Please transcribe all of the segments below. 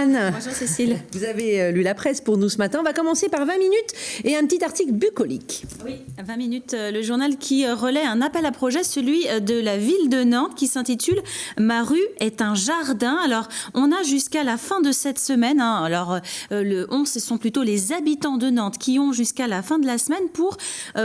Anne. Bonjour Cécile. Vous avez lu la presse pour nous ce matin. On va commencer par 20 minutes et un petit article bucolique. Oui, 20 minutes, le journal qui relaie un appel à projet, celui de la ville de Nantes, qui s'intitule « Ma rue est un jardin ». Alors, on a jusqu'à la fin de cette semaine, le 11, ce sont plutôt les habitants de Nantes qui ont jusqu'à la fin de la semaine pour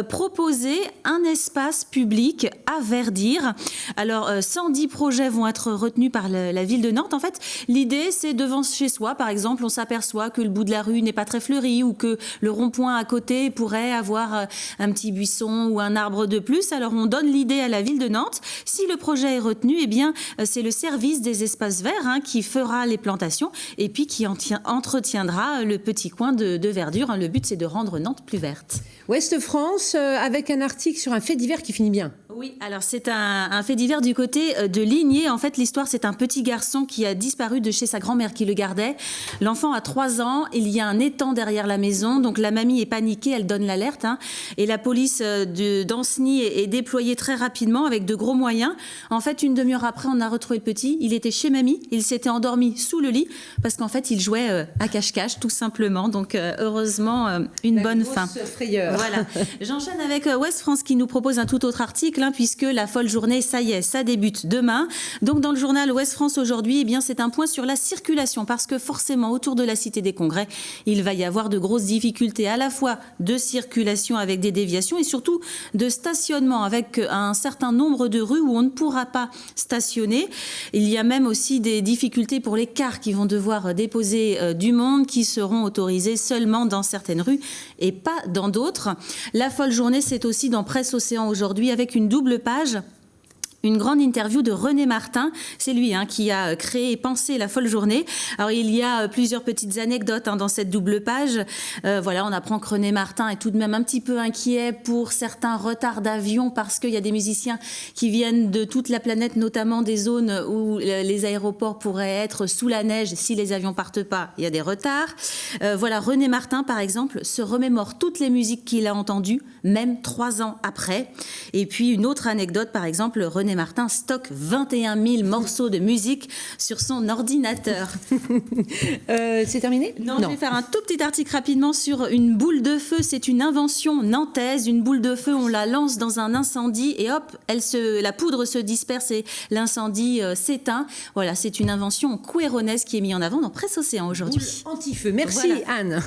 proposer un espace public à verdir. Alors, 110 projets vont être retenus par la ville de Nantes. En fait, l'idée, c'est devant chez soi, par exemple, on s'aperçoit que le bout de la rue n'est pas très fleuri ou que le rond-point à côté pourrait avoir un petit buisson ou un arbre de plus. Alors, on donne l'idée à la ville de Nantes. Si le projet est retenu, eh bien, c'est le service des espaces verts qui fera les plantations et puis qui entretiendra le petit coin de verdure. Le but, c'est de rendre Nantes plus verte. Ouest France, avec un article sur un fait divers qui finit bien. Oui, alors c'est un fait divers du côté de Ligné. En fait, l'histoire, c'est un petit garçon qui a disparu de chez sa grand-mère qui le gardait. L'enfant a 3 ans, il y a un étang derrière la maison, donc la mamie est paniquée, elle donne l'alerte. Et la police d'Ancenis est déployée très rapidement avec de gros moyens. En fait, une demi-heure après, on a retrouvé le petit. Il était chez mamie, il s'était endormi sous le lit parce qu'en fait, il jouait à cache-cache, tout simplement. Donc, heureusement, une bonne fin. Frayeur. Voilà. J'enchaîne avec Ouest France qui nous propose un tout autre article, puisque la folle journée, ça y est, ça débute demain. Donc, dans le journal Ouest France aujourd'hui, eh bien, c'est un point sur la circulation, parce que forcément, autour de la Cité des Congrès, il va y avoir de grosses difficultés à la fois de circulation avec des déviations et surtout de stationnement avec un certain nombre de rues où on ne pourra pas stationner. Il y a même aussi des difficultés pour les cars qui vont devoir déposer du monde, qui seront autorisés seulement dans certaines rues et pas dans d'autres. La folle journée, c'est aussi dans Presse Océan aujourd'hui avec une double page. Une grande interview de René Martin, c'est lui qui a créé et pensé la folle journée. Alors il y a plusieurs petites anecdotes dans cette double page. On apprend que René Martin est tout de même un petit peu inquiet pour certains retards d'avion parce qu'il y a des musiciens qui viennent de toute la planète, notamment des zones où les aéroports pourraient être sous la neige. Si les avions partent pas, il y a des retards. René Martin, par exemple, se remémore toutes les musiques qu'il a entendues, même 3 ans après. Et puis une autre anecdote, par exemple, René Martin stocke 21 000 morceaux de musique sur son ordinateur. C'est terminé ? Non, je vais faire un tout petit article rapidement sur une boule de feu. C'est une invention nantaise. Une boule de feu, on la lance dans un incendie et hop, la poudre se disperse et l'incendie s'éteint. Voilà, c'est une invention couéronnaise qui est mise en avant dans Presse Océan aujourd'hui. Boule anti-feu. Merci Anne.